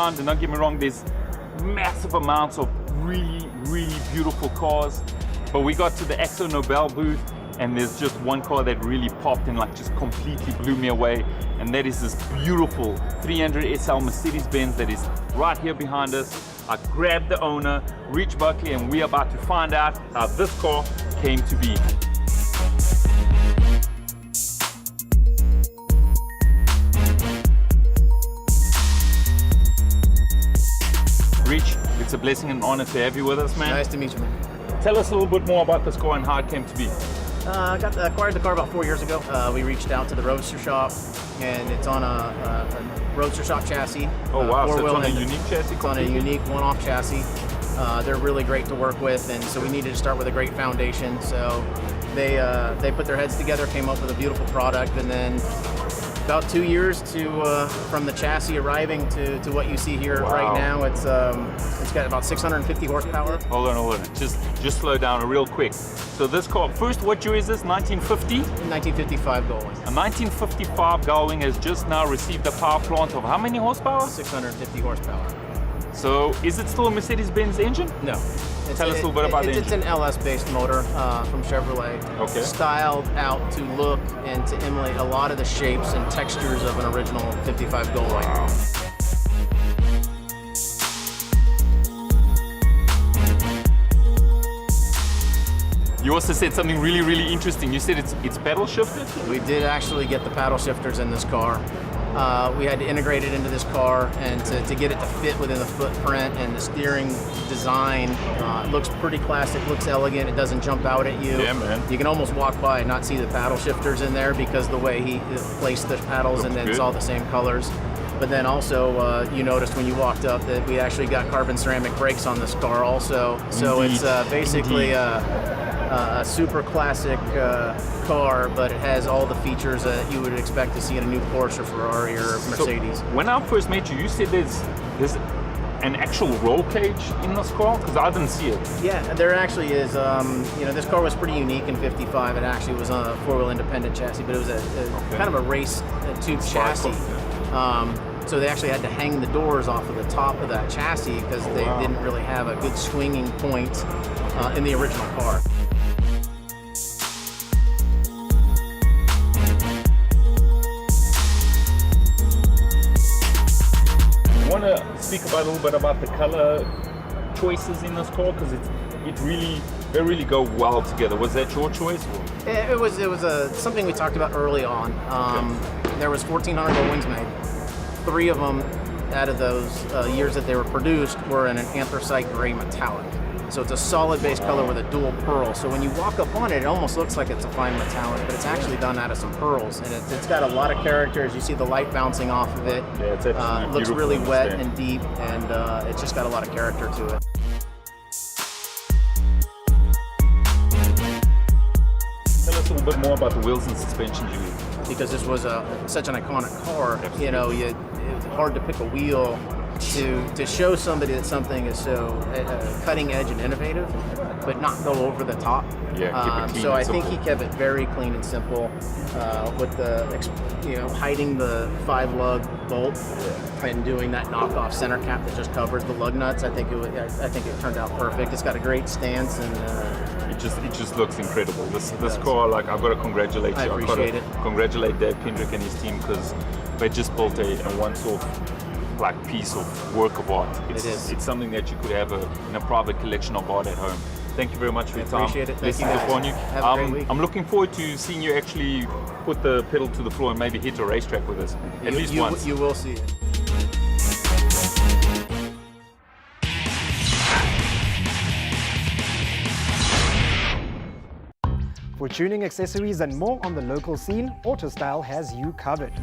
around, and don't get me wrong, there's massive amounts of really, really beautiful cars. But we got to the Exo Nobel booth, and there's just one car that really popped and like just completely blew me away, and that is this beautiful 300 SL Mercedes-Benz that is right here behind us. I grabbed the owner, Rich Buckley, and we're about to find out how this car came to be. Rich, it's a blessing and honor to have you with us, man. Nice to meet you, man. Tell us a little bit more about this car and how it came to be. I acquired the car about 4 years ago. We reached out to the Roadster shop, and it's on a Roadster shop chassis. Oh wow, so it's on a unique chassis? It's on a unique one-off chassis. They're really great to work with, and so we needed to start with a great foundation. So they put their heads together, came up with a beautiful product, and then about 2 years from the chassis arriving to what you see here right now. It's got about 650 horsepower. Hold on. Just slow down real quick. So this car, first, what year is this? 1950? 1955 Gullwing. A 1955 Gullwing has just now received a power plant of how many horsepower? 650 horsepower. So is it still a Mercedes-Benz engine? No. Tell us a little bit about the engine. It's an LS-based motor from Chevrolet. Okay. Styled out to look and to emulate a lot of the shapes and textures of an original 55 Gullwing. Wow. You also said something really, really interesting. You said it's pedal shifted? We did actually get the paddle shifters in this car. We had to integrate it into this car, and to get it to fit within the footprint and the steering design. It looks pretty classic, looks elegant, it doesn't jump out at you. Yeah, man. You can almost walk by and not see the paddle shifters in there because the way he placed the paddles, and then it's all the same colors. But then also, you noticed when you walked up that we actually got carbon ceramic brakes on this car also. So Indeed. it's basically a super classic car, but it has all the features that you would expect to see in a new Porsche, Ferrari, or Mercedes. So when I first met you, you said there's an actual roll cage in this car? Because I didn't see it. Yeah, there actually is. You know, this car was pretty unique in '55. It actually was on a four-wheel independent chassis, but it was kind of a race tube chassis. So they actually had to hang the doors off of the top of that chassis because they didn't really have a good swinging point in the original car. I want to speak about a little bit about the color choices in this car, because they really go well together. Was that your choice? It was something we talked about early on. There was 1,400 Gullwings made. 3 of them out of those years that they were produced were in an anthracite gray metallic. So it's a solid base color with a dual pearl. So when you walk up on it, it almost looks like it's a fine metallic, but it's actually done out of some pearls. And it's got a lot of character. As you see the light bouncing off of it. Yeah, it's actually it looks really wet and deep, and it's just got a lot of character to it. Tell us a little bit more about the wheels and suspension, Julie. Because this was such an iconic car, you know, it was hard to pick a wheel to show somebody that something is so cutting edge and innovative, but not go over the top. Yeah, keep it clean. So I think he kept it very clean and simple, with hiding the 5-lug bolt and doing that knockoff center cap that just covers the lug nuts. I think it turned out perfect. It's got a great stance, and it just looks incredible. This car, like, I've got to congratulate you. I appreciate it. Congratulate Dave Pendrick and his team, because they just built a once-off like piece of work of art. It's something that you could have in a private collection of art at home. Thank you very much for your time. Appreciate it. Thank you, Blessings upon you. Have a great week. I'm looking forward to seeing you actually put the pedal to the floor and maybe hit a racetrack with us at least once. You will see it. For tuning accessories and more on the local scene, AutoStyle has you covered.